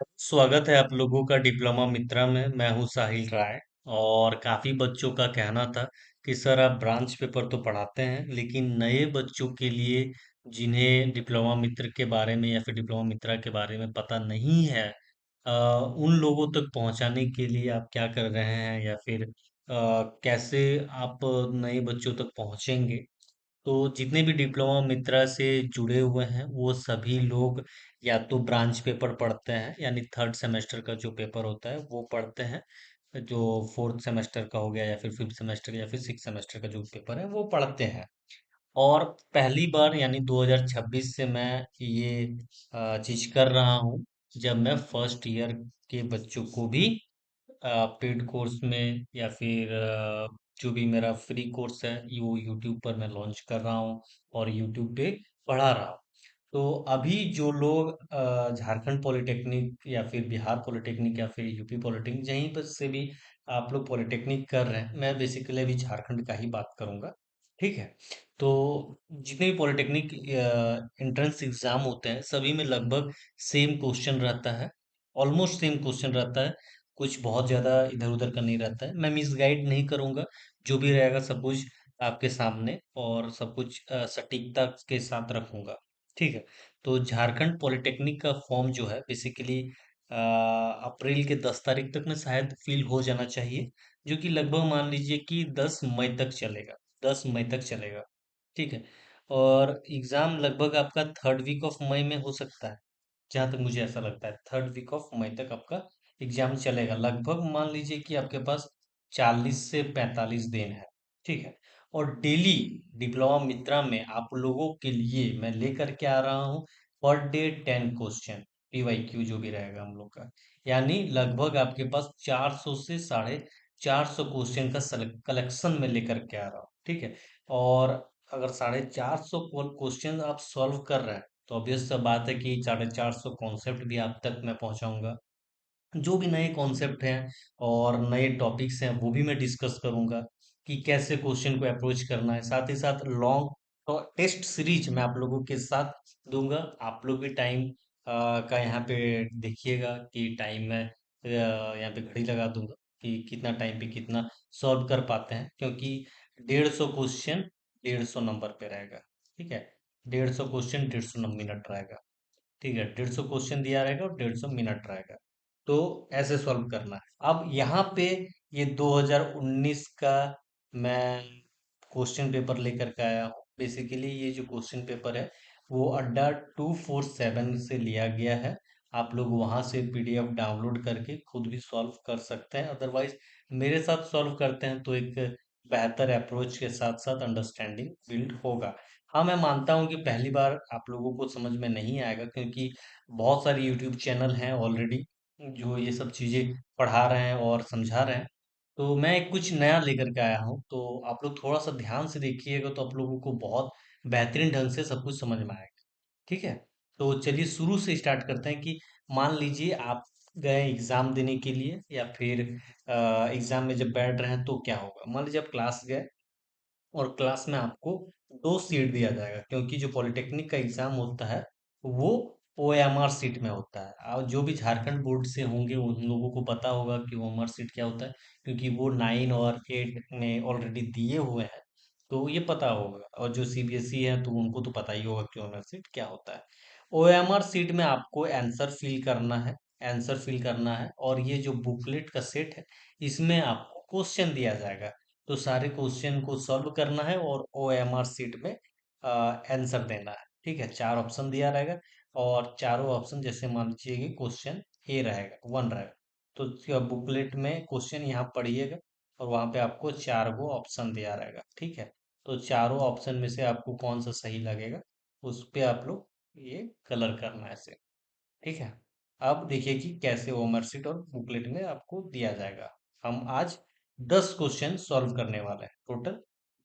स्वागत है आप लोगों का डिप्लोमा मित्रा में। मैं हूँ साहिल राय। और काफी बच्चों का कहना था कि सर आप ब्रांच पेपर तो पढ़ाते हैं, लेकिन नए बच्चों के लिए जिन्हें डिप्लोमा मित्र के बारे में या फिर डिप्लोमा मित्रा के बारे में पता नहीं है, उन लोगों तक पहुंचाने के लिए आप क्या कर रहे हैं, या फिर कैसे आप नए बच्चों तक पहुंचेंगे। तो जितने भी डिप्लोमा मित्रा से जुड़े हुए हैं वो सभी लोग या तो ब्रांच पेपर पढ़ते हैं, यानी थर्ड सेमेस्टर का जो पेपर होता है वो पढ़ते हैं। जो फोर्थ सेमेस्टर का हो गया या फिर फिफ्थ सेमेस्टर या फिर सिक्स सेमेस्टर का जो पेपर है वो पढ़ते हैं। और पहली बार यानी 2026 से मैं ये चीज कर रहा हूँ, जब मैं फर्स्ट ईयर के बच्चों को भी पेड कोर्स में या फिर जो भी मेरा फ्री कोर्स है वो यूट्यूब पर मैं लॉन्च कर रहा हूँ और यूट्यूब पे पढ़ा रहा हूँ। तो अभी जो लोग झारखंड पॉलिटेक्निक या फिर बिहार पॉलिटेक्निक या फिर यूपी पॉलिटेक्निक यहीं पर से भी आप लोग पॉलिटेक्निक कर रहे हैं, मैं बेसिकली अभी झारखंड का ही बात करूंगा। ठीक है। तो जितने भी पॉलिटेक्निक एंट्रेंस एग्जाम होते हैं सभी में लगभग सेम क्वेश्चन रहता है। ऑलमोस्ट सेम क्वेश्चन रहता है। कुछ बहुत ज़्यादा इधर उधर का नहीं रहता है। मैं मिसगाइड नहीं करूंगा। जो भी रहेगा सब कुछ आपके सामने और सब कुछ सटीकता के साथ रखूंगा। ठीक है। तो झारखंड पॉलिटेक्निक का फॉर्म जो है बेसिकली अप्रैल के 10 तारीख तक में शायद फिल हो जाना चाहिए, जो कि लगभग मान लीजिए कि 10 मई तक चलेगा। 10 मई तक चलेगा। ठीक है। और एग्ज़ाम लगभग आपका थर्ड वीक ऑफ मई में हो सकता है। जहाँ तक मुझे ऐसा लगता है थर्ड वीक ऑफ मई तक आपका एग्जाम चलेगा। लगभग मान लीजिए कि आपके पास 40 से 45 दिन है। ठीक है। और डेली डिप्लोमा मित्रा में आप लोगों के लिए मैं लेकर के आ रहा हूँ पर डे 10 क्वेश्चन, पीवाईक्यू जो भी रहेगा हम लोग का। यानी लगभग आपके पास 400 से 450 क्वेश्चन का कलेक्शन में लेकर के आ रहा हूँ। ठीक है। और अगर 450 क्वेश्चन आप सॉल्व कर रहे हैं तो ऑब्वियस सा बात है कि 450 कॉन्सेप्ट भी आप तक मैं पहुंचाऊंगा। जो भी नए कॉन्सेप्ट हैं और नए टॉपिक्स हैं वो भी मैं डिस्कस करूंगा कि कैसे क्वेश्चन को अप्रोच करना है। साथ ही साथ लॉन्ग तो टेस्ट सीरीज मैं आप लोगों के साथ दूंगा। आप लोग भी टाइम का यहाँ पे देखिएगा कि टाइम मैं यहाँ पे घड़ी लगा दूंगा कि कितना टाइम पे कितना सॉल्व कर पाते हैं, क्योंकि 150 क्वेश्चन 150 नंबर पे रहेगा। ठीक है। 150 क्वेश्चन 150 मिनट रहेगा। ठीक है। 150 क्वेश्चन दिया रहेगा और 150 मिनट रहेगा। तो ऐसे सॉल्व करना है। अब यहाँ पे ये 2019 का मैं क्वेश्चन पेपर लेकर के आया हूँ। बेसिकली ये जो क्वेश्चन पेपर है वो अड्डा 247 से लिया गया है। आप लोग वहां से पीडीएफ डाउनलोड करके खुद भी सॉल्व कर सकते हैं। अदरवाइज मेरे साथ सॉल्व करते हैं तो एक बेहतर अप्रोच के साथ साथ अंडरस्टैंडिंग बिल्ड होगा। हाँ, मैं मानता हूँ कि पहली बार आप लोगों को समझ में नहीं आएगा, क्योंकि बहुत सारे यूट्यूब चैनल हैं ऑलरेडी जो ये सब चीज़ें पढ़ा रहे हैं और समझा रहे हैं। तो मैं कुछ नया लेकर के आया हूँ, तो आप लोग थोड़ा सा ध्यान से देखिएगा तो आप लोगों को बहुत बेहतरीन ढंग से सब कुछ समझ में आएगा। ठीक है। तो चलिए शुरू से स्टार्ट करते हैं कि मान लीजिए आप गए एग्जाम देने के लिए या फिर एग्जाम में जब बैठ रहे हैं तो क्या होगा। मान लीजिए आप क्लास गए और क्लास में आपको 2 सीट दिया जाएगा, क्योंकि जो पॉलिटेक्निक का एग्जाम होता है वो ओएमआर सीट में होता है। और जो भी झारखंड बोर्ड से होंगे उन लोगों को पता होगा कि ओएमआर सीट क्या होता है, क्योंकि वो 9 और 8 में ऑलरेडी दिए हुए हैं। तो ये पता होगा, और जो सीबीएसई है तो उनको तो पता ही होगा कि ओएमआर सीट क्या होता है। ओएमआर सीट में आपको आंसर फिल करना है। आंसर फिल करना है और ये जो बुकलेट का सेट है इसमें आपको क्वेश्चन दिया जाएगा। तो सारे क्वेश्चन को सॉल्व करना है और ओएमआर सीट में आंसर देना है। ठीक है। 4 ऑप्शन दिया रहेगा और चारों ऑप्शन जैसे मान लीजिए कि क्वेश्चन ए रहेगा, वन रहेगा, तो बुकलेट में क्वेश्चन यहाँ पढ़िएगा और वहाँ पे आपको 4 गो ऑप्शन दिया रहेगा। ठीक है। तो चारों ऑप्शन में से आपको कौन सा सही लगेगा उस पे आप लोग ये कलर करना है ऐसे। ठीक है। अब देखिए कि कैसे वो मार्कशीट और बुकलेट में आपको दिया जाएगा। हम आज 10 क्वेश्चन सॉल्व करने वाले हैं। टोटल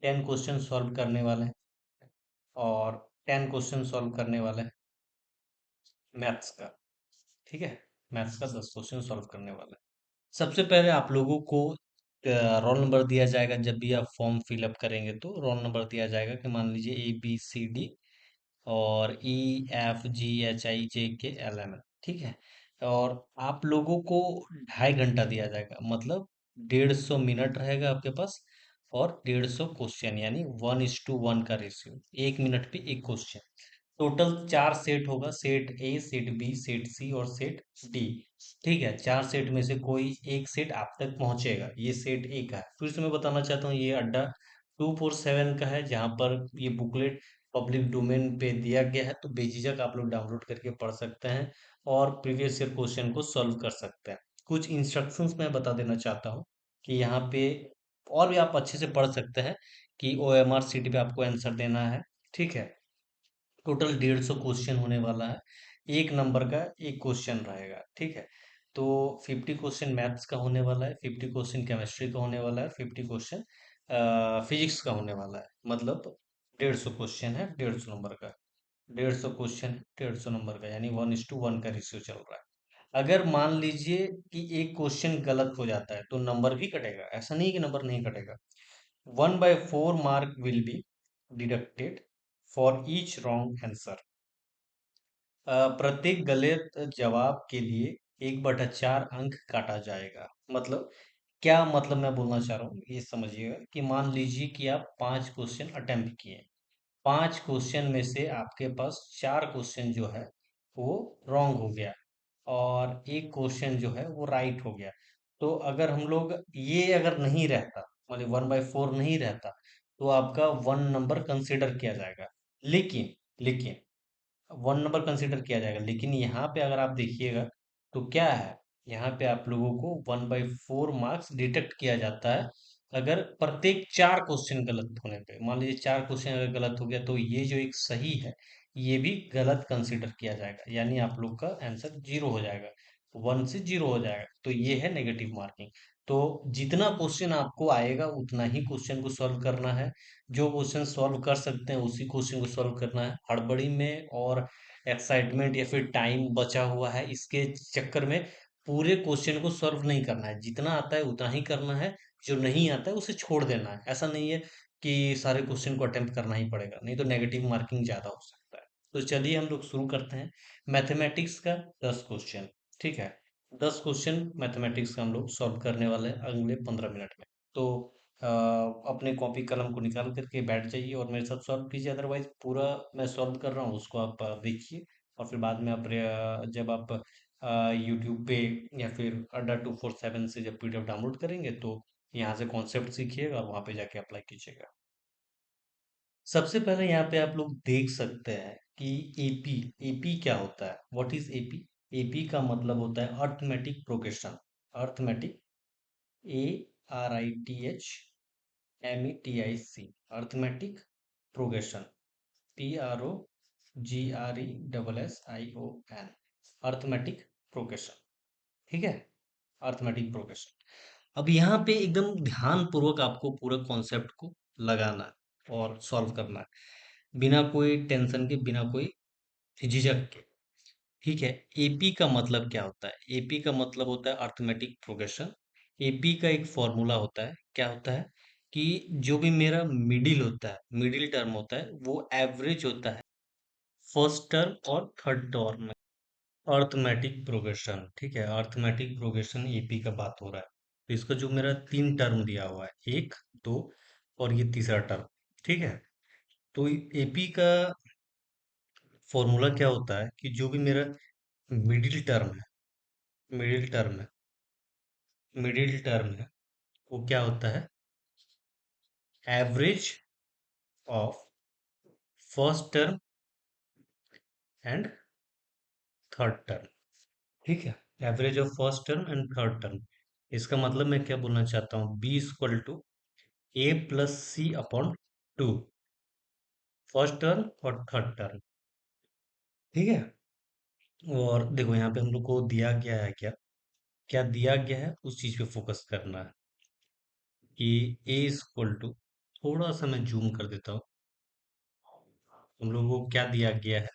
10 क्वेश्चन सॉल्व करने वाले हैं और 10 क्वेश्चन सॉल्व करने वाले हैं मैथ्स का। ठीक है। मैथ्स का 10 क्वेश्चन सॉल्व करने वाले हैं। सबसे पहले आप लोगों को रोल नंबर दिया जाएगा। जब भी आप फॉर्म फिलअप करेंगे तो रोल नंबर दिया जाएगा कि मान लीजिए ABCD और EFGHIJKLMN। ठीक है। और आप लोगों को 2.5 घंटा दिया जाएगा, मतलब 150 मिनट रहेगा आपके पास। और 150 क्वेश्चन, यानी 1:1 का रेशियो, 1 मिनट पे एक क्वेश्चन। टोटल 4 सेट होगा, set A, set B, set C और सेट डी। ठीक है, 4 सेट में से कोई एक सेट आप तक पहुंचेगा, ये सेट ए का है। फिर से मैं बताना चाहता हूँ, ये अड्डा 247 का है, जहाँ पर ये बुकलेट पब्लिक डोमेन पे दिया गया है, तो बेझिझक आप लोग डाउनलोड करके पढ़ सकते हैं और प्रीवियस ईयर क्वेश्चन को सॉल्व कर सकते हैं। कुछ इंस्ट्रक्शंस मैं बता देना चाहता हूँ कि यहाँ पे और भी आप अच्छे से पढ़ सकते हैं कि OMR शीट पे आपको आंसर देना है। ठीक है, टोटल 150 क्वेश्चन होने वाला है, 1 नंबर का एक क्वेश्चन रहेगा। ठीक है, तो 50 क्वेश्चन मैथ्स का होने वाला है, 50 क्वेश्चन केमिस्ट्री का होने वाला है, 50 क्वेश्चन फिजिक्स का होने वाला है। मतलब 150 क्वेश्चन है, 150 नंबर का। 150 क्वेश्चन 150 नंबर का, यानी 1:1 का रेशियो चल रहा है। अगर मान लीजिए कि एक क्वेश्चन गलत हो जाता है तो नंबर भी कटेगा, ऐसा नहीं कि नंबर नहीं कटेगा। 1/4 mark will be deducted for each wrong answer. प्रत्येक गलत जवाब के लिए 1/4 अंक काटा जाएगा। मतलब क्या, मतलब मैं बोलना चाह रहा हूँ ये समझिएगा कि मान लीजिए कि आप 5 क्वेश्चन अटेम्प्ट किए, 5 क्वेश्चन में से आपके पास 4 क्वेश्चन जो है वो रॉन्ग हो गया और एक क्वेश्चन जो है वो राइट हो गया। तो अगर हम लोग ये अगर नहीं रहता, मतलब 1/4 नहीं रहता, तो आपका 1 नंबर कंसिडर किया जाएगा। लेकिन लेकिन 1 नंबर कंसिडर किया जाएगा, लेकिन यहाँ पे अगर आप देखिएगा तो क्या है, यहाँ पे आप लोगों को 1/4 मार्क्स डिडक्ट किया जाता है अगर प्रत्येक 4 क्वेश्चन गलत होने पे। मान लीजिए 4 क्वेश्चन अगर गलत हो गया तो ये जो एक सही है ये भी गलत कंसिडर किया जाएगा, यानी आप लोग का आंसर 0 हो जाएगा, 1 से 0 हो जाएगा। तो ये है नेगेटिव मार्किंग। तो जितना क्वेश्चन आपको आएगा उतना ही क्वेश्चन को सॉल्व करना है। जो क्वेश्चन सॉल्व कर सकते हैं उसी क्वेश्चन को सॉल्व करना है। हड़बड़ी में और एक्साइटमेंट या फिर टाइम बचा हुआ है इसके चक्कर में पूरे क्वेश्चन को सॉल्व नहीं करना है, जितना आता है उतना ही करना है। जो नहीं आता है उसे छोड़ देना है। ऐसा नहीं है कि सारे क्वेश्चन को अटेम्प्ट करना ही पड़ेगा, नहीं तो नेगेटिव मार्किंग ज्यादा हो सकता है। तो चलिए हम लोग शुरू करते हैं। मैथमेटिक्स का 10 क्वेश्चन। ठीक है, 10 क्वेश्चन मैथमेटिक्स का हम लोग सॉल्व करने वाले हैं अगले 15 मिनट में। तो अपने कॉपी कलम को निकाल करके बैठ जाइए और मेरे साथ सॉल्व कीजिए। अदरवाइज पूरा मैं सॉल्व कर रहा हूँ उसको आप देखिए, और फिर बाद में आप जब आप यूट्यूब पे या फिर अड्डा 247 से जब PDF डाउनलोड करेंगे तो यहाँ से कॉन्सेप्ट सीखिएगा और वहाँ पे जाके अप्लाई कीजिएगा। सबसे पहले यहाँ पे आप लोग देख सकते हैं कि एपी, एपी क्या होता है, व्हाट इज एपी। एपी का मतलब होता है arithmetic progression. Arithmetic, ARITHMETIC, arithmetic progression, PROGRESSION, arithmetic progression. ठीक है, अर्थमेटिक प्रोग्रेशन। अब यहाँ पे एकदम ध्यान पूर्वक आपको पूरा कॉन्सेप्ट को लगाना है और सॉल्व करना है, बिना कोई टेंशन के, बिना कोई झिझक के। ठीक है, एपी का मतलब क्या होता है। एपी का मतलब होता है अर्थमेटिक प्रोग्रेशन। एपी का एक फॉर्मूला होता है, क्या होता है कि जो भी मेरा मिडिल होता है, मिडिल टर्म होता है, वो एवरेज होता है फर्स्ट टर्म और थर्ड टर्म में। अर्थमेटिक प्रोग्रेशन, ठीक है, अर्थमेटिक प्रोग्रेशन एपी का बात हो रहा है। तो इसका जो मेरा 3 टर्म दिया हुआ है, 1, 2 और ये तीसरा टर्म। ठीक है, तो एपी का फॉर्मूला क्या होता है कि जो भी मेरा मिडिल टर्म है, मिडिल टर्म है, मिडिल टर्म है, वो क्या होता है, average of first term and third term. ठीक है, average of first term and third term. इसका मतलब मैं क्या बोलना चाहता हूँ, B = A+C/2, फर्स्ट टर्म और थर्ड टर्म। ठीक है, और देखो यहाँ पे हम लोग को दिया गया है, क्या क्या दिया गया है उस चीज पे फोकस करना है कि A = थोड़ा सा मैं जूम कर देता हूँ। हम लोगों को क्या दिया गया है,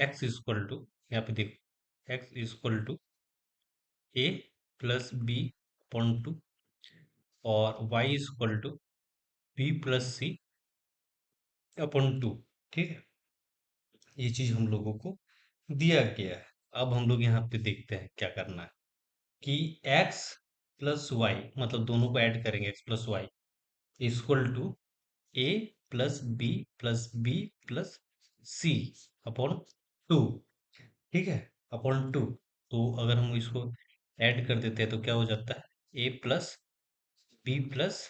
X = यहाँ पे देखो, X = A+B/2 और Y = B+C/2। ठीक है, ये चीज हम लोगों को दिया गया है। अब हम लोग यहाँ पे देखते हैं क्या करना है कि x प्लस वाई, मतलब दोनों को ऐड करेंगे, x plus Y equal to A plus B plus C upon two. ठीक है, अपॉन टू। तो अगर हम इसको ऐड कर देते हैं तो क्या हो जाता है, A plus B plus,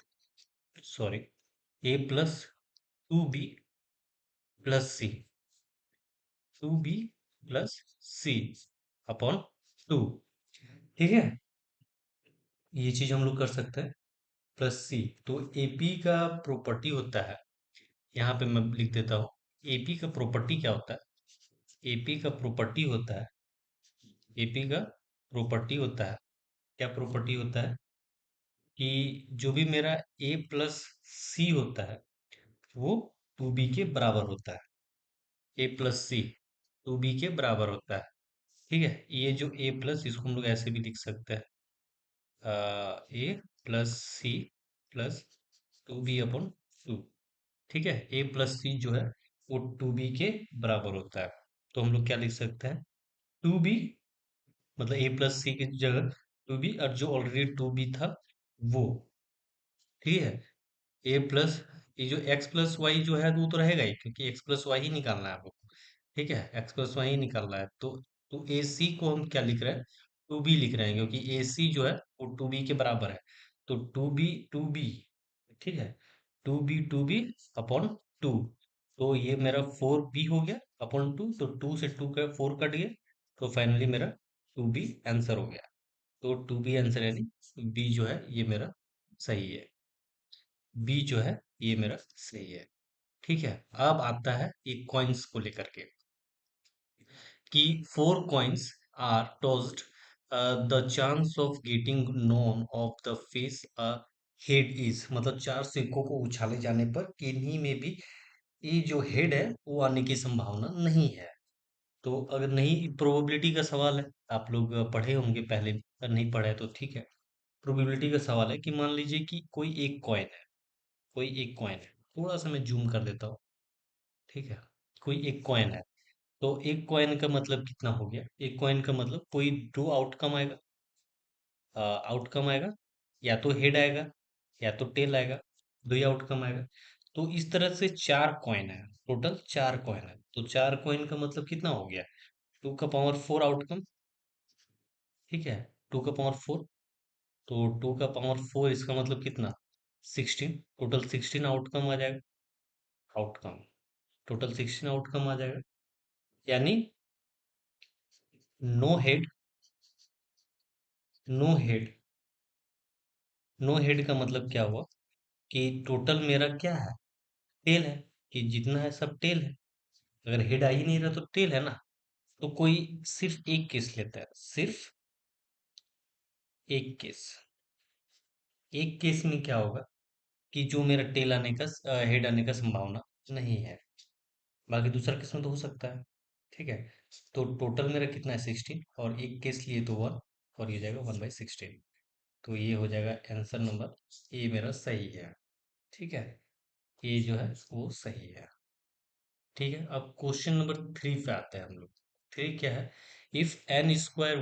sorry, A plus two B plus C, two B plus C upon two. ठीक है, ये चीज हम लोग कर सकते हैं, प्लस सी। तो एपी का प्रॉपर्टी होता है, यहाँ पे मैं लिख देता हूँ, एपी का प्रॉपर्टी क्या होता है, एपी का प्रॉपर्टी होता है, एपी का प्रॉपर्टी होता है, क्या प्रॉपर्टी होता है कि जो भी मेरा ए प्लस सी होता है वो टू बी के बराबर होता है, A plus C two B के बराबर होता है। ठीक है, ये जो ए प्लस, इसको हम लोग ऐसे भी लिख सकते हैं, A plus C plus two B upon two. ठीक है, ए प्लस सी जो है वो टू बी के बराबर होता है। तो हम लोग क्या लिख सकते हैं, टू बी, मतलब ए प्लस सी की जगह टू बी, और जो ऑलरेडी टू बी था वो। ठीक है, ए प्लस, ये जो एक्स प्लस वाई जो है वो तो रहेगा ही, क्योंकि एक्स प्लस वाई ही निकालना है आपको। ठीक है, एक्स प्लस वाई ही निकालना है। तो ए सी को हम क्या लिख रहे हैं, टू बी लिख रहे हैं, क्योंकि ए सी जो है वो टू बी के बराबर है। तो टू बी, ठीक है, टू बी अपॉन टू। तो ये मेरा फोर बी हो गया अपॉन टू, तो टू से टू का फोर कट गया, तो फाइनली मेरा टू बी आंसर हो गया। तो टू बी आंसर यानी बी जो है ये मेरा सही है, बी जो है ये मेरा सही है। ठीक है, अब आता है एक कॉइन्स को लेकर के, कि four coins are tossed, the chance of getting none of the face a head is, मतलब चार सिक्कों को उछाले जाने पर किन्हीं में भी ये जो हेड है वो आने की संभावना नहीं है। तो अगर नहीं, प्रोबेबिलिटी का सवाल है, आप लोग पढ़े होंगे पहले भी, अगर नहीं पढ़े तो ठीक है। प्रोबेबिलिटी का सवाल है कि मान लीजिए कि कोई एक कॉइन है, कोई एक कॉइन है, थोड़ा सा मैं जूम कर देता हूँ। ठीक है, कोई एक कॉइन है, तो एक कॉइन का मतलब कितना हो गया, एक कॉइन का मतलब कोई दो आउटकम आएगा, आउटकम आएगा, या तो हेड आएगा या तो टेल आएगा, दो ही आउटकम आएगा। तो इस तरह से चार कॉइन है, टोटल चार कॉइन है, तो चार कॉइन का मतलब कितना हो गया, टू का पावर फोर आउटकम। ठीक है, टू का पावर फोर, तो टू का पावर फोर इसका मतलब कितना, सिक्सटीन, टोटल सिक्सटीन आउटकम आ जाएगा, आउटकम, टोटल सिक्सटीन आउटकम आ जाएगा। यानी no head, no head, no head का मतलब क्या हुआ कि टोटल मेरा क्या है, टेल है, कि जितना है सब टेल है। अगर हेड आ ही नहीं रहा तो टेल है ना। तो कोई सिर्फ एक केस लेता है, सिर्फ एक केस, एक केस में क्या होगा कि जो मेरा टेल आने का, हेड आने का संभावना नहीं है, बाकी दूसरा केस में तो हो सकता है। ठीक है, तो टोटल मेरा कितना है, सिक्सटीन, और एक केस लिए तो वन, और ये जाएगा वन बाई सिक्सटीन। तो ये हो जाएगा आंसर नंबर, ये मेरा सही है। ठीक है, ये जो है वो सही है। ठीक है, अब क्वेश्चन नंबर थ्री पे आते हैं हम लोग। थ्री क्या है, if N square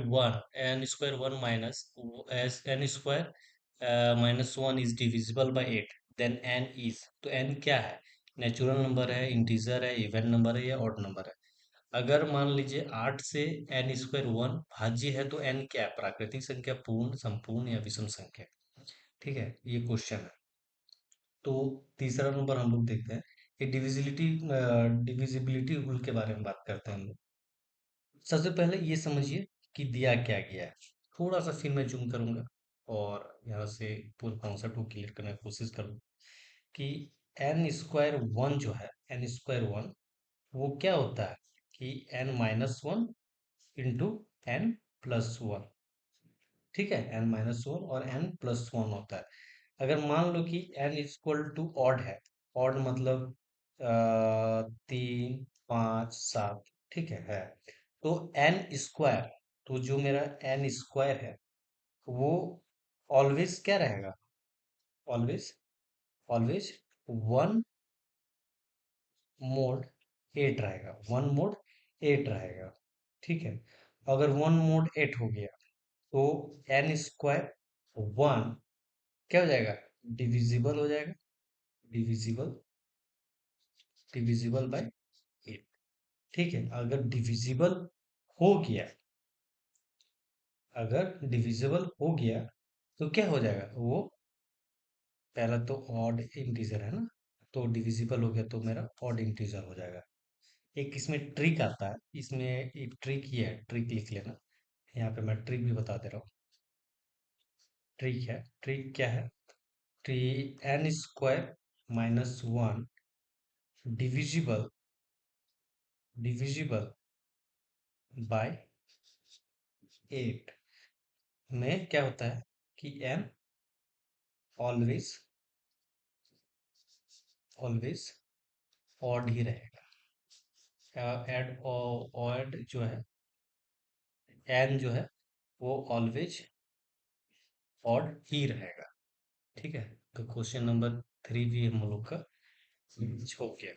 one minus S N square minus one is divisible by eight, then N is, तो एन क्या है, नेचुरल नंबर है, इंटीजर है, इवन नंबर है, या ऑड नंबर है। अगर मान लीजिए आठ से एन स्क्वायर वन भाज्य है तो एन क्या है, प्राकृतिक संख्या, पूर्ण, संपूर्ण, या विषम संख्या। ठीक है, ये क्वेश्चन है। तो तीसरा नंबर हम लोग देखते हैं, ये डिविजिबिलिटी रूल के बारे में बात करते हैं हम लोग। सबसे पहले ये समझिए कि दिया क्या गया है, थोड़ा सा फिर मैं जूम करूंगा और यहाँ से पूरा कॉन्सेप्ट को क्लियर करने की कोशिश करूंगा कि एन स्क्वायर वन जो है, एन स्क्वायर वन वो क्या होता है कि N minus one into N plus one. ठीक है, एन माइनस वन और एन प्लस वन होता है। अगर मान लो कि n इक्वल टू ऑड है, ऑड मतलब तीन, पाँच, सात, ठीक है, तो एन स्क्वायर, तो जो मेरा एन स्क्वायर है वो ऑलवेज क्या रहेगा, always, always one mod eight रहेगा, वन मोड एट रहेगा। ठीक है, अगर वन मोड एट हो गया तो एन स्क्वायर वन क्या हो जाएगा, डिविजिबल हो जाएगा, डिविजिबल, डिविजिबल बाय एट। ठीक है, अगर डिविजिबल हो गया, अगर डिविजिबल हो गया तो क्या हो जाएगा वो, पहला तो ऑड इंटीजर है ना, तो डिविजिबल हो गया तो मेरा ऑड इंटीजर हो जाएगा। एक इसमें ट्रिक आता है, इसमें एक ट्रिक ही है, ट्रिक लिख लेना, यहाँ पे मैं ट्रिक भी बता दे रहा हूँ। ट्रिक है, ट्रिक क्या है, three N square minus one divisible, divisible by eight में क्या होता है कि एन ऑलवेज, ऑलवेज ऑड ही रहेगा। एड ऑड जो है, एन जो है वो ऑलवेज ऑड ही रहेगा। ठीक है, तो क्वेश्चन नंबर थ्री भी हम लोग का हो गया।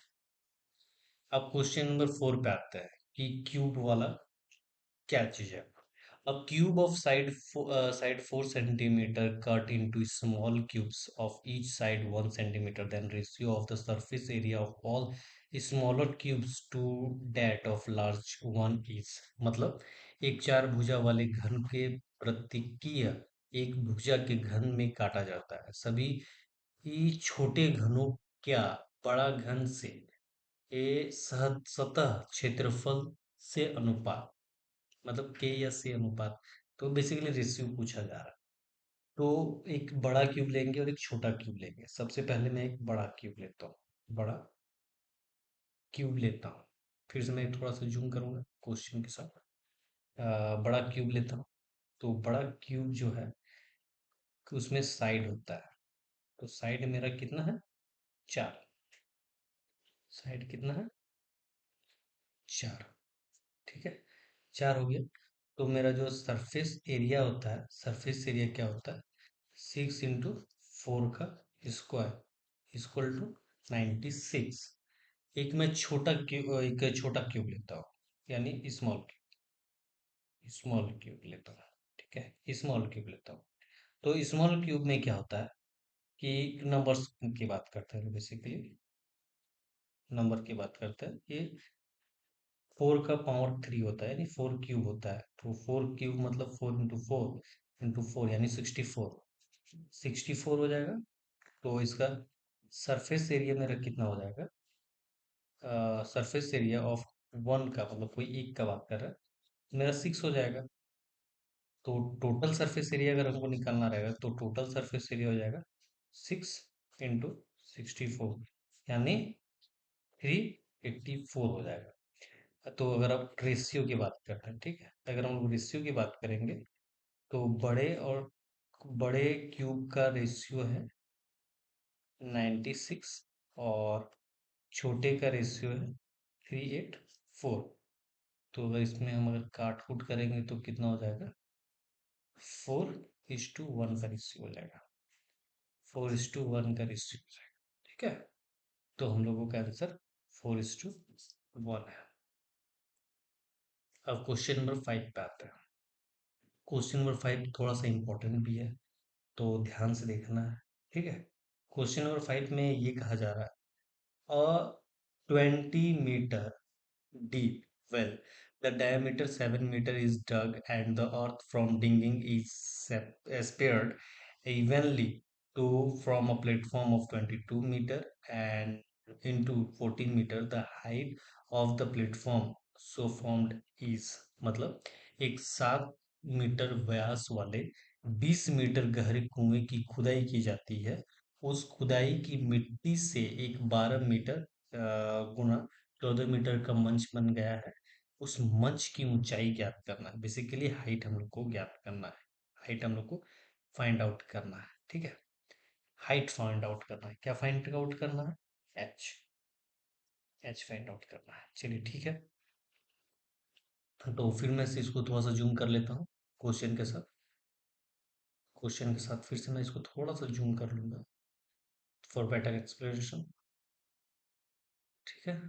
अब क्वेश्चन नंबर फोर पे आते हैं कि क्यूब वाला क्या चीज है। A cube of side 4 centimeter cut into small cubes of each side 1 centimeter, then ratio of the surface area of all smaller cubes to that of large one is। मतलब एक चार भुजा वाले घन के प्रतीकीय एक भुजा के घन में काटा जाता है, सभी ही छोटे घनों क्या बड़ा घन से ए सतह क्षेत्रफल से अनुपात, मतलब के या से अनुपात, तो बेसिकली रेशियो पूछा जा रहा है। तो एक बड़ा क्यूब लेंगे और एक छोटा क्यूब लेंगे। सबसे पहले मैं एक बड़ा क्यूब लेता हूँ, बड़ा क्यूब लेता हूँ। फिर से मैं थोड़ा सा जूम करूंगा क्वेश्चन के साथ। बड़ा क्यूब लेता हूँ, तो बड़ा क्यूब जो है कि उसमें साइड होता है, तो साइड मेरा कितना है, चार, साइड कितना है, चार। ठीक है, चार हो गया। तो मेरा जो सरफेस एरिया होता है, सरफेस एरिया क्या होता है, 6 इंटू 4 का स्क्वायर इक्वल टू 96। एक मैं छोटा क्यूब, एक छोटा क्यूब लेता हूँ, यानी स्मॉल क्यूब लेता हूँ। ठीक है, स्मॉल क्यूब लेता हूँ। तो स्मॉल क्यूब में क्या होता है कि नंबर्स की बात करते हैं, बेसिकली नंबर की बात करते हैं। ये 4 का पावर 3 होता है, यानी 4 क्यूब होता है। तो 4 क्यूब मतलब 4 इंटू 4 यानी 64, 64 हो जाएगा। तो इसका सरफेस एरिया मेरा कितना हो जाएगा, सरफेस एरिया ऑफ वन का, मतलब कोई एक का बात कर रहा है, मेरा 6 हो जाएगा। तो टोटल सरफेस एरिया अगर हमको निकालना रहेगा तो टोटल सरफेस एरिया हो जाएगा 6 इंटू 64, यानी 384 हो जाएगा। तो अगर आप रेशियो की बात करते हैं, ठीक है, अगर हम लोग रेशियो की बात करेंगे तो बड़े क्यूब का रेशियो है 96 और छोटे का रेशियो है 384। तो अगर इसमें हम अगर काट कूट करेंगे तो कितना हो जाएगा, 4:1 का रेशियो हो जाएगा, 4:1 का रेशियो हो जाएगा। ठीक है, तो हम लोगों का आंसर 4:1 है। अब क्वेश्चन नंबर 5 पे आते हैं। क्वेश्चन नंबर 5 थोड़ा सा इंपॉर्टेंट भी है, तो ध्यान से देखना है। ठीक है, क्वेश्चन नंबर 5 में ये कहा जा रहा है, अ 20 metre deep well, the diameter 7 meter is dug and the earth from digging is spared evenly to from a platform of 22 meter and into 14 meter, the height of the platform so formed is। मतलब एक 7 metre व्यास वाले 20 metre गहरे कुएं की खुदाई की जाती है। उस खुदाई की मिट्टी से एक 12 मीटर गुना 14 मीटर का मंच बन गया है। उस मंच की ऊंचाई ज्ञात करना है, बेसिकली हाइट हम लोग को ज्ञात करना है, हाइट हम लोग को फाइंड आउट करना है। ठीक है, हाइट फाइंड आउट करना है, क्या फाइंड आउट करना है, एच, एच फाइंड आउट करना है। चलिए ठीक है, तो फिर मैं से इसको थोड़ा सा जूम कर लेता हूँ क्वेश्चन के साथ, क्वेश्चन के साथ फिर से मैं इसको थोड़ा सा जूम कर लूंगा फॉर बेटर एक्सप्लेनेशन। ठीक है,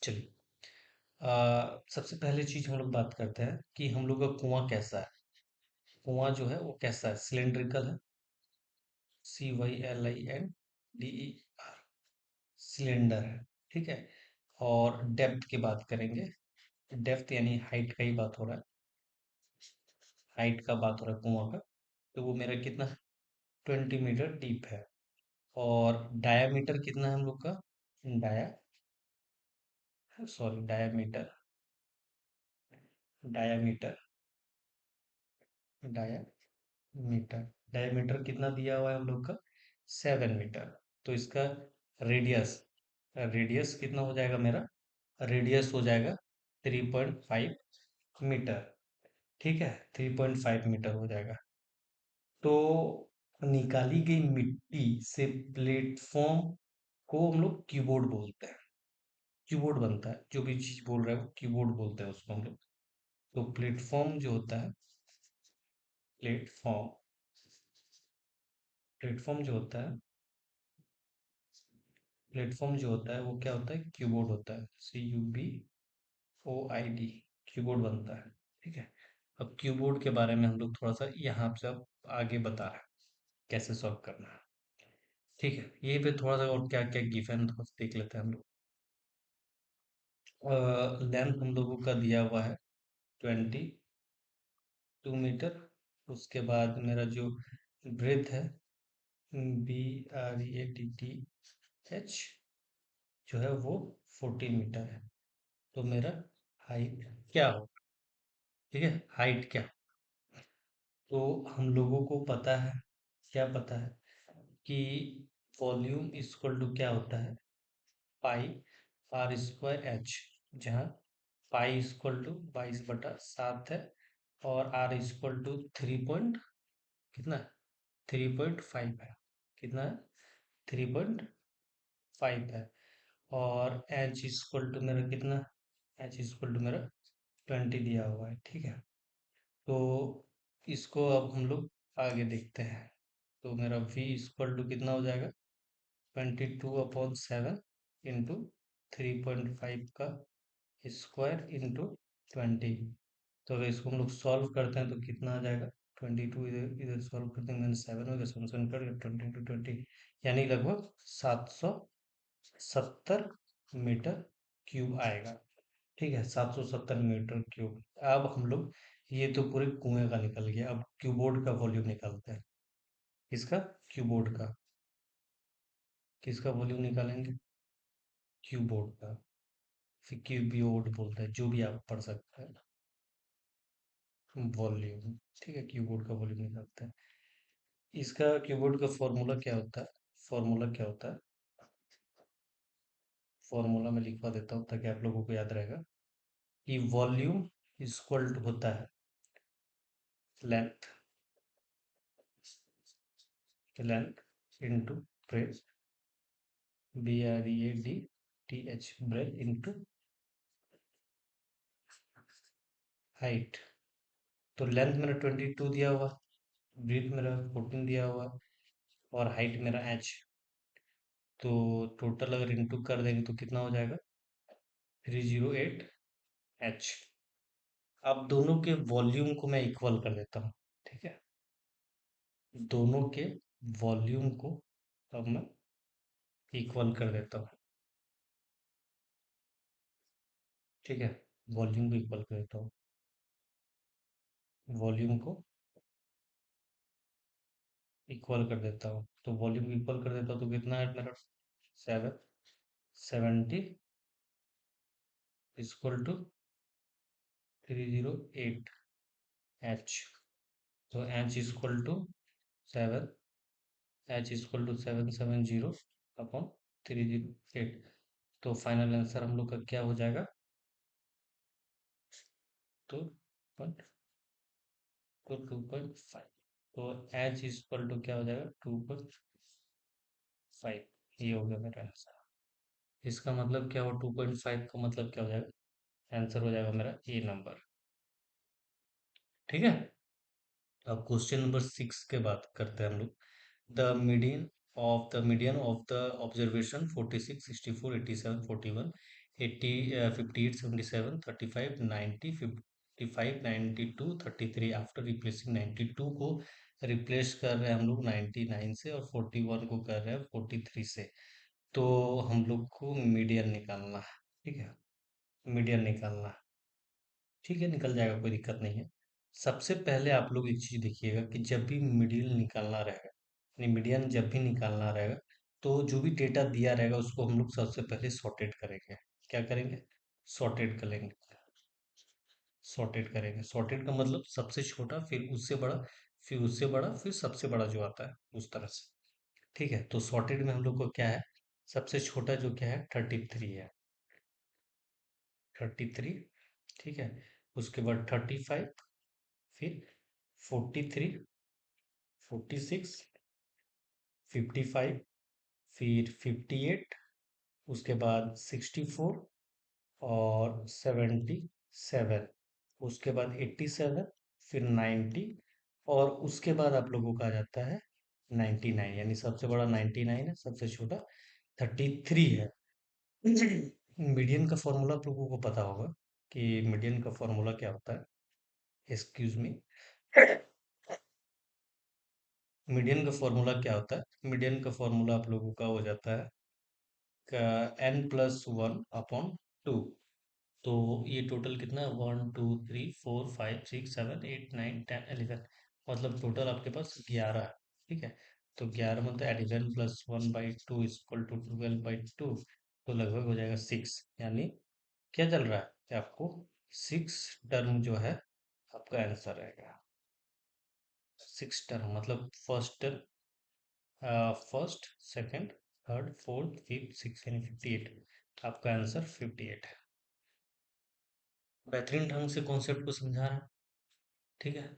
चलिए सबसे पहले चीज हम लोग बात करते हैं कि हम लोग का कुआं कैसा है। कुआं जो है वो कैसा है, सिलेंड्रिकल है। CYLINDER, सिलेंडर है। ठीक है। और डेप्थ की बात करेंगे। डेप्थ यानी हाइट का ही बात हो रहा है। हाइट का बात हो रहा है कुआं का। तो वो मेरा कितना, 20 मीटर डीप है। और डायामीटर कितना है हम लोग का, dia sorry diameter, diameter diameter diameter कितना दिया हुआ है हम लोग का, 7 मीटर। तो इसका रेडियस, रेडियस कितना हो जाएगा मेरा, रेडियस हो जाएगा 3.5 मीटर। ठीक है, 3.5 मीटर हो जाएगा। तो निकाली गई मिट्टी से प्लेटफॉर्म को हम लोग कीबोर्ड बोलते हैं। कीबोर्ड बनता है, जो भी चीज बोल रहा है वो कीबोर्ड बोलते हैं उसको हम लोग। तो प्लेटफॉर्म जो होता है, प्लेटफॉर्म प्लेटफॉर्म जो होता है प्लेटफॉर्म जो होता है वो क्या होता है, कीबोर्ड होता है। CUBOID, कीबोर्ड बनता है। ठीक है। अब कीबोर्ड के बारे में हम लोग थोड़ा सा यहाँ पे अब आगे बता रहे हैं कैसे सॉल्व करना है। ठीक है, यही पे थोड़ा सा और क्या क्या गिवन थोड़ा सा देख लेते हैं हम लोग। लेंथ हम लोगों का दिया हुआ है 22 मीटर। उसके बाद मेरा जो ब्रेथ है, BREADTH, जो है वो 14 मीटर है। तो मेरा हाइट क्या हो, ठीक है, हाइट क्या। तो हम लोगों को पता है, क्या पता है कि वॉल्यूम इक्वल टू क्या होता है, पाई R²H, जहाँ पाई इक्वल टू 22/7 है। और R इक्वल टू 3 3.5 है। कितना है, 3.5 है। और H इक्वल टू मेरा कितना, H इक्वल टू मेरा 20 दिया हुआ है। ठीक है। तो इसको अब हम लोग आगे देखते हैं। तो मेरा V इक्वल टू कितना हो जाएगा, 22/7 इंटू 3.5 का स्क्वायर इंटू 20। तो अगर इसको हम लोग सॉल्व करते हैं तो कितना आ जाएगा, 22 इधर इधर सॉल्व करते हैं, मैंने 7 हो गया, 7 कट गया, 20 इंटू 20 यानी लगभग 770 मीटर क्यूब आएगा। ठीक है, 770 मीटर क्यूब। अब हम लोग, ये तो पूरे कुएं का निकल गया, अब क्यूबोर्ड का वॉल्यूम निकालते हैं। किसका, क्यूबोर्ड का। किसका वॉल्यूम निकालेंगे, क्यूबोर्ड का। फिर क्यूबियोड बोलते हैं, जो भी आप पढ़ सकते हैं, वॉल्यूम। ठीक है, कीबोर्ड का वॉल्यूम निकालते हैं। इसका कीबोर्ड का फॉर्मूला क्या होता है, फॉर्मूला क्या होता है, फॉर्मूला में लिखवा देता हूँ ताकि आप लोगों को याद रहेगा कि वॉल्यूम इक्वल टू होता है length, length into breadth, BREADTH, breath into height. तो लेंथ मेरा 22 दिया हुआ, ब्रेथ मेरा 14 दिया हुआ, और हाइट मेरा H। तो टोटल अगर इंटू कर देंगे तो कितना हो जाएगा, 308H। अब दोनों के वॉल्यूम को मैं इक्वल कर देता हूँ। ठीक है, दोनों के वॉल्यूम को अब मैं इक्वल कर देता हूँ। ठीक है, वॉल्यूम को इक्वल कर देता हूँ, वॉल्यूम को इक्वल कर देता हूँ। तो वॉल्यूम को इक्वल कर देता हूँ तो कितना है मेरा, 770 = 308H। तो सेवन H इक्वल टू 770/308। तो फाइनल आंसर हम लोग का क्या हो जाएगा, तो 2.5। तो एच इक्वल टू क्या हो जाएगा, 2.5। ये हो गया मेरा आंसर। इसका मतलब क्या हुआ, 2.5 का मतलब क्या हो जाएगा, आंसर हो जाएगा मेरा ए नंबर। ठीक है। अब क्वेश्चन नंबर 6 के बात करते हैं हम लोग। The median of the observation 46, 64, 87, 41 80, 58, 77, 35, 90, 55, 92, 33। After replacing 92 को रिप्लेस कर रहे हैं हम लोग 99 से, और 41 को कर रहे हैं 43 से। तो हम लोग को मीडियन निकालना है। ठीक है, मीडियन निकालना है। ठीक है, निकल जाएगा, कोई दिक्कत नहीं है। सबसे पहले आप लोग एक चीज देखिएगा कि जब भी मिडिल निकालना रहेगा, यानी मीडियन जब भी निकालना रहेगा, तो जो भी डेटा दिया रहेगा उसको हम लोग सबसे पहले सॉर्टेड करेंगे। क्या करेंगे? सॉर्टेड करेंगे। सॉर्टेड करेंगे, सॉर्टेड का मतलब सबसे छोटा, फिर उससे बड़ा, फिर उससे बड़ा, फिर सबसे बड़ा जो आता है उस तरह से। ठीक है, तो सॉर्टेड में हम लोग को क्या है, सबसे छोटा जो क्या है 33 है। 33। ठीक है, उसके बाद 35, फिर 43, 46, 55, फिर 58, उसके बाद 64 और 77, उसके बाद 87, फिर 90, और उसके बाद आप लोगों का आ जाता है 99, यानी सबसे बड़ा 99 है, सबसे छोटा 33 है। मीडियन का फॉर्मूला आप लोगों को पता होगा कि मीडियन का फॉर्मूला क्या होता है। Excuse me. मीडियन का फॉर्मूला क्या होता है? मीडियन का फॉर्मूला आप लोगों का हो जाता है n+1/2। तो ये टोटल कितना है, 1 2 3 4 5 6 7 8 9 10 11, मतलब टोटल आपके पास 11 है। ठीक है, तो 11 मतलब 11+1/2 इक्वल टू 12/2, तो लगभग हो जाएगा 6। यानी क्या चल रहा है कि आपको 6 टर्म जो है आपका आंसर रहेगा। 6 टर्म मतलब first, second, third, fourth, fifth, six, यानी 58। आपका आंसर 58 है। बेहतरीन ढंग से कॉन्सेप्ट को समझा रहा है। ठीक है,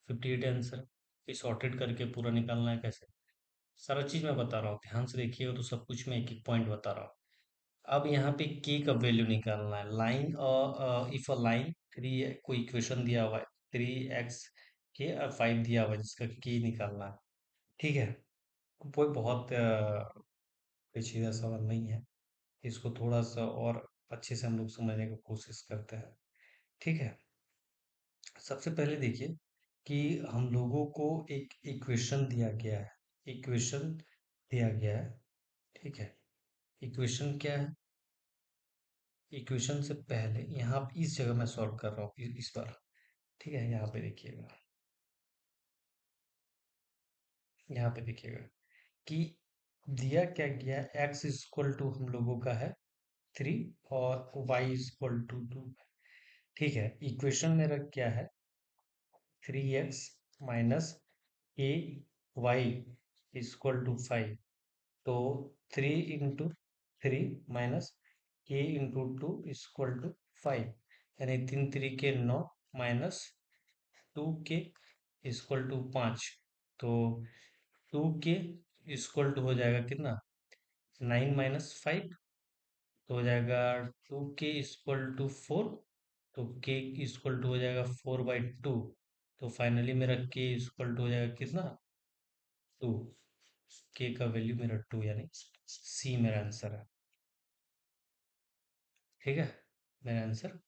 58 आंसर। ये सॉर्टेड करके पूरा निकालना है कैसे, सारा चीज मैं बता रहा हूँ, ध्यान से देखिएगा तो सब कुछ मैं एक एक पॉइंट बता रहा हूँ। अब यहाँ पे के का वैल्यू निकालना है। Line, if a line three, कोई इक्वेशन दिया हुआ है 3x के 5 दिया हुआ है जिसका के निकालना है। ठीक है, कोई बहुत पेचीदा सवाल नहीं है, इसको थोड़ा सा और अच्छे से हम लोग समझने की कोशिश करते हैं। ठीक है, सबसे पहले देखिए कि हम लोगों को एक इक्वेशन दिया गया है। इक्वेशन दिया गया है। ठीक है, इक्वेशन क्या है? इक्वेशन से पहले यहाँ इस जगह मैं सॉल्व कर रहा हूँ इस बार। ठीक है, यहाँ पे देखिएगा, यहाँ पे देखिएगा कि दिया क्या गया है, x इक्वल टू हम लोगों का है 3 और y इक्वल टू 2। ठीक है, इक्वेशन मेरा क्या है, 3x - a y equal to 5। तो 3 × 3 - a × 2 इक्वल टू 5, यानी 3 3 के 9 -2 के इक्वल टू 5। तो 2 के इक्वल टू हो जाएगा कितना, 9 - 5, तो हो जाएगा 2 के इक्वल टू 4। तो के इक्वल टू हो जाएगा 4/2। तो फाइनली मेरा के इक्वल टू हो जाएगा कितना, 2। के का वैल्यू मेरा 2, यानी सी मेरा आंसर है। ठीक है, मेरा आंसर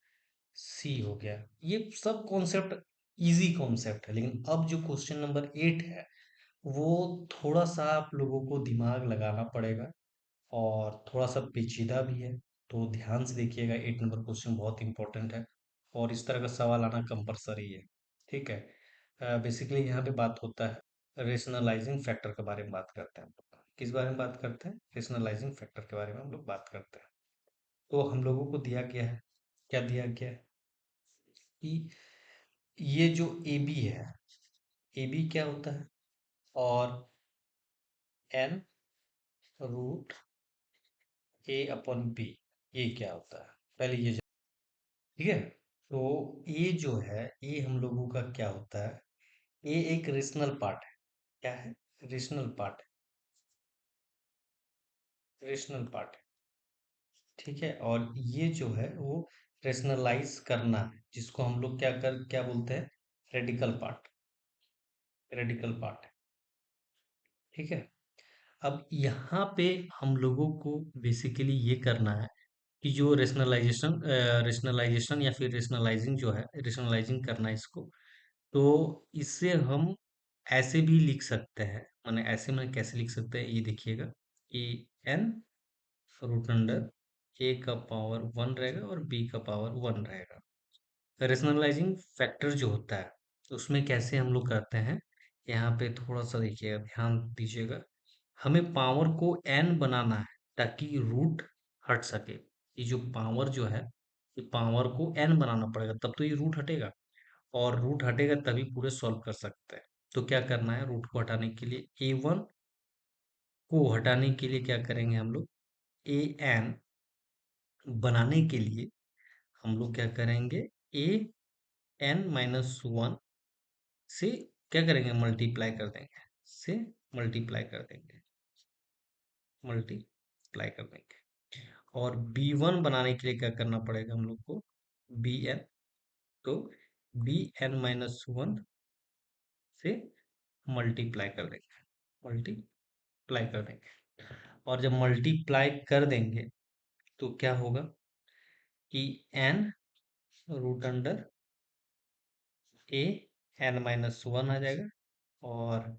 सी हो गया। ये सब कॉन्सेप्ट इजी कॉन्सेप्ट है, लेकिन अब जो क्वेश्चन नंबर 8 है वो थोड़ा सा आप लोगों को दिमाग लगाना पड़ेगा और थोड़ा सा पेचीदा भी है। तो ध्यान से देखिएगा, 8 नंबर क्वेश्चन बहुत इंपॉर्टेंट है और इस तरह का सवाल आना कंपलसरी है। ठीक है, बेसिकली यहाँ पे बात होता है रेशनलाइजिंग फैक्टर के बारे में बात करते हैं। किस बारे में बात करते हैं? रेशनलाइजिंग फैक्टर के बारे में हम लोग बात करते हैं। तो हम लोगों को दिया गया है, क्या दिया गया है कि ये जो ए बी है, ए बी क्या होता है, और n√a/b ये क्या होता है, पहले ये ठीक है। तो ए जो है, ए हम लोगों का क्या होता है, ए एक रेशनल पार्ट है। क्या है? रेशनल पार्ट है, रेशनल पार्ट है। ठीक है, और ये जो है वो रेशनलाइज करना है, जिसको हम लोग क्या बोलते हैं, रेडिकल पार्ट, रेडिकल पार्ट है। ठीक है, अब यहाँ पे हम लोगों को बेसिकली ये करना है कि जो रेशनलाइजेशन या फिर रेशनलाइजिंग जो है, रेशनलाइजिंग करना है इसको, तो इससे हम ऐसे भी लिख सकते हैं। माने ऐसे में कैसे लिख सकते हैं, ये देखिएगा। ए एन रूट अंडर ए का पावर वन रहेगा और बी का पावर वन रहेगा। रेशनलाइजिंग फैक्टर जो होता है उसमें कैसे हम लोग करते हैं, यहाँ पे थोड़ा सा देखिएगा, ध्यान दीजिएगा। हमें पावर को n बनाना है ताकि रूट हट सके। ये जो पावर जो है, ये पावर को n बनाना पड़ेगा, तब तो ये रूट हटेगा, और रूट हटेगा तभी पूरे सॉल्व कर सकते हैं। तो क्या करना है, रूट को हटाने के लिए a1 को हटाने के लिए क्या करेंगे हम लोग, an बनाने के लिए हम लोग क्या करेंगे, ए एन माइनस वन से क्या करेंगे, मल्टीप्लाई कर देंगे, से मल्टीप्लाई कर देंगे, मल्टीप्लाई कर देंगे। और बी वन बनाने के लिए क्या करना पड़ेगा हम लोग को, बी एन, तो बी एन माइनस वन से मल्टीप्लाई कर देंगे, मल्टीप्लाई कर देंगे। और जब मल्टीप्लाई कर देंगे तो क्या होगा कि N root under A N minus one आ जाएगा, और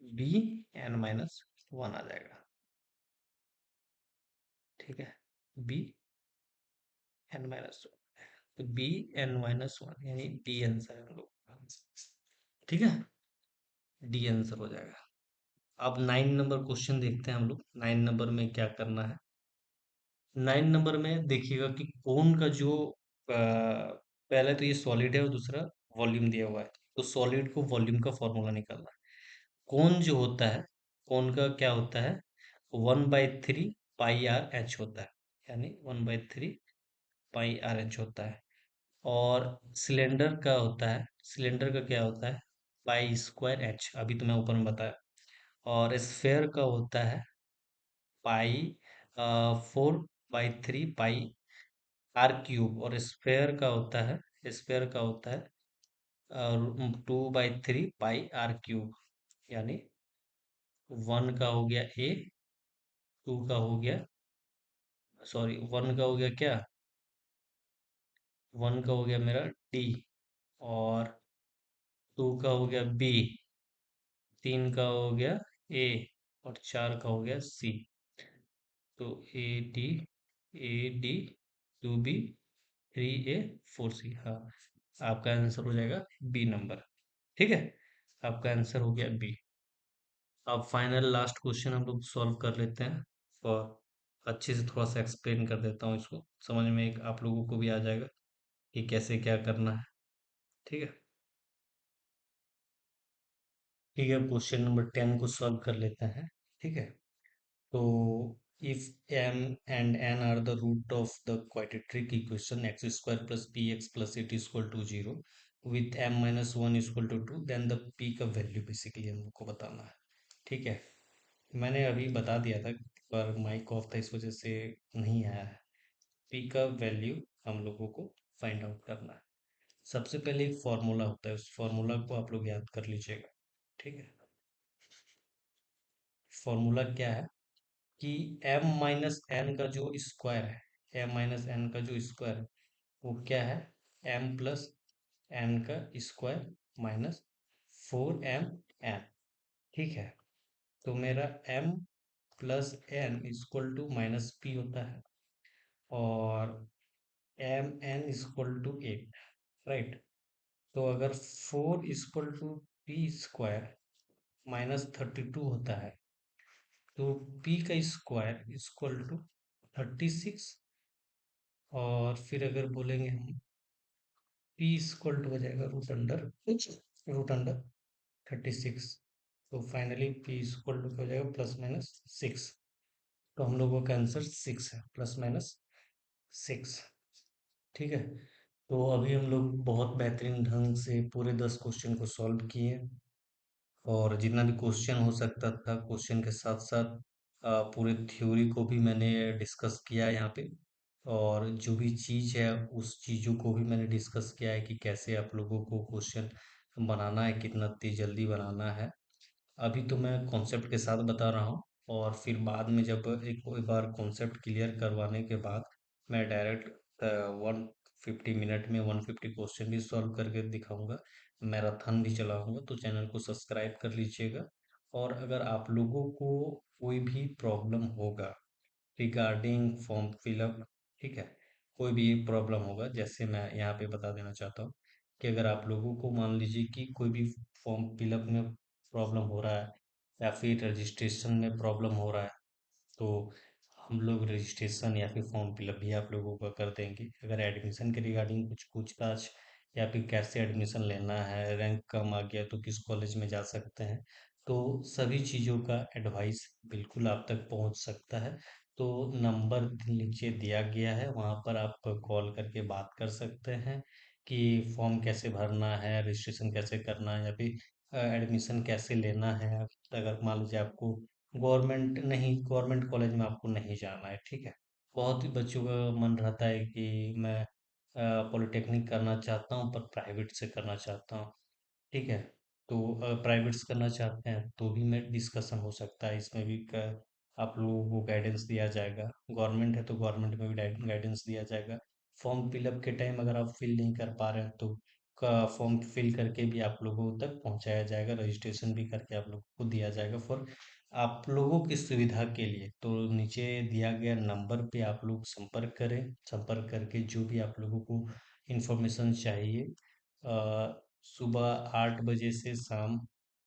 बी एन माइनस वन आ जाएगा। ठीक है, बी एन माइनस वन, तो बी एन माइनस वन यानी डी आंसर है हम लोग का। ठीक है, डी आंसर हो जाएगा। अब 9 नंबर क्वेश्चन देखते हैं हम लोग, 9 नंबर में क्या करना है। 9 नंबर में देखिएगा कि कोन का जो पहले तो ये सॉलिड है और दूसरा वॉल्यूम दिया हुआ है, तो सॉलिड को वॉल्यूम का फॉर्मूला निकालना है। कोन जो होता है, कोन का क्या होता है, 1/3 पाई आर एच होता है, यानी 1/3 पाई आर एच होता है। और सिलेंडर का होता है, सिलेंडर का क्या होता है, पाई स्क्वायर एच, अभी तो मैं ऊपर में बताया। और स्फेयर का होता है पाई 4/3 पाई आर क्यूब। और स्फेयर का होता है, स्फेयर का होता है 2/3 पाई आर क्यूब, यानी 1 का हो गया ए, 2 का हो गया, सॉरी 1 का हो गया क्या, 1 का हो गया मेरा डी, और 2 का हो गया बी, 3 का हो गया ए, और 4 का हो गया सी। तो ए डी 2 बी 3 ए 4 सी, हाँ, आपका आंसर हो जाएगा बी नंबर। ठीक है, आपका आंसर हो गया बी। अब फाइनल लास्ट क्वेश्चन हम लोग सॉल्व कर लेते हैं, और अच्छे से थोड़ा सा एक्सप्लेन कर देता हूँ इसको, समझ में एक आप लोगों को भी आ जाएगा कि कैसे क्या करना है। ठीक है, ठीक है, क्वेश्चन नंबर 10 को सॉल्व कर लेते हैं। ठीक है, तो if m and n are the root of the quadratic equation x square plus bx plus 8 is equal to 0 with m minus 1 is equal to 2, then the p का value basically हम लोग को बताना है। ठीक है, मैंने अभी बता दिया था, पर माइक ऑफ था इस वजह से नहीं आया है। p का वैल्यू हम लोगों को फाइंड आउट करना है। सबसे पहले एक फॉर्मूला होता है, उस फॉर्मूला को आप लोग याद कर लीजिएगा। ठीक है, फॉर्मूला क्या है कि m माइनस एन का जो स्क्वायर है, m माइनस एन का जो स्क्वायर है वो क्या है, m प्लस एन का स्क्वायर माइनस 4m n। ठीक है, तो मेरा m plus N equal to minus P होता है, और M N equal to 8, right. तो अगर 4 equal to P square minus 32 होता है, तो p का स्क्वायर इक्वल टू 36। और फिर अगर बोलेंगे हम p इक्वल टू हो जाएगा रूट अंडर 36। तो फाइनली p इक्वल टू हो जाएगा प्लस माइनस 6। तो हम लोगों का आंसर 6 है, प्लस माइनस 6। ठीक है, तो अभी हम लोग बहुत बेहतरीन ढंग से पूरे 10 क्वेश्चन को सॉल्व किए, और जितना भी क्वेश्चन हो सकता था क्वेश्चन के साथ साथ पूरे थ्योरी को भी मैंने डिस्कस किया है यहाँ पे। और जो भी चीज़ है उस चीज़ों को भी मैंने डिस्कस किया है कि कैसे आप लोगों को क्वेश्चन बनाना है, कितना तेज जल्दी बनाना है। अभी तो मैं कॉन्सेप्ट के साथ बता रहा हूँ, और फिर बाद में जब एक बार कॉन्सेप्ट क्लियर करवाने के बाद मैं डायरेक्ट 150 मिनट में 150 क्वेश्चन भी सॉल्व करके दिखाऊंगा, मैराथन भी चलाऊंगा। तो चैनल को सब्सक्राइब कर लीजिएगा। और अगर आप लोगों को कोई भी प्रॉब्लम होगा रिगार्डिंग फॉर्म फिलअप, ठीक है, कोई भी प्रॉब्लम होगा, जैसे मैं यहाँ पे बता देना चाहता हूँ कि अगर आप लोगों को मान लीजिए कि कोई भी फॉर्म फिलअप में प्रॉब्लम हो रहा है या फिर रजिस्ट्रेशन में प्रॉब्लम हो रहा है, तो हम लोग रजिस्ट्रेशन या फिर फॉर्म फिलअप भी आप लोगों का कर देंगे। अगर एडमिशन के रिगार्डिंग कुछ पूछताछ या फिर कैसे एडमिशन लेना है, रैंक कम आ गया तो किस कॉलेज में जा सकते हैं, तो सभी चीज़ों का एडवाइस बिल्कुल आप तक पहुंच सकता है। तो नंबर नीचे दिया गया है, वहाँ पर आप कॉल करके बात कर सकते हैं कि फॉर्म कैसे भरना है, रजिस्ट्रेशन कैसे करना है, या फिर एडमिशन कैसे लेना है। अगर मान लीजिए आपको गवर्नमेंट कॉलेज में आपको नहीं जाना है, ठीक है, बहुत ही बच्चों का मन रहता है कि मैं पॉलिटेक्निक करना चाहता हूँ पर प्राइवेट से करना चाहता हूँ, ठीक है। तो प्राइवेट्स करना चाहते हैं तो भी में डिस्कशन हो सकता है, इसमें भी आप लोगों को गाइडेंस दिया जाएगा। गवर्नमेंट है तो गवर्नमेंट में भी गाइडेंस दिया जाएगा। फॉर्म फिलअप के टाइम अगर आप फिल नहीं कर पा रहे हैं तो का फॉर्म फिल करके भी आप लोगों तक पहुंचाया जाएगा, रजिस्ट्रेशन भी करके आप लोगों को दिया जाएगा फॉर आप लोगों की सुविधा के लिए। तो नीचे दिया गया नंबर पे आप लोग संपर्क करें। संपर्क करके जो भी आप लोगों को इंफॉर्मेशन चाहिए, सुबह 8 बजे से शाम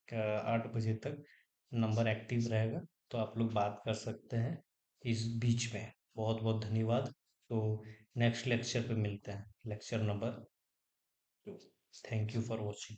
का 8 बजे तक नंबर एक्टिव रहेगा, तो आप लोग बात कर सकते हैं इस बीच में। बहुत बहुत धन्यवाद। तो नेक्स्ट लेक्चर पे मिलते हैं, lecture number 2। Thank you for watching.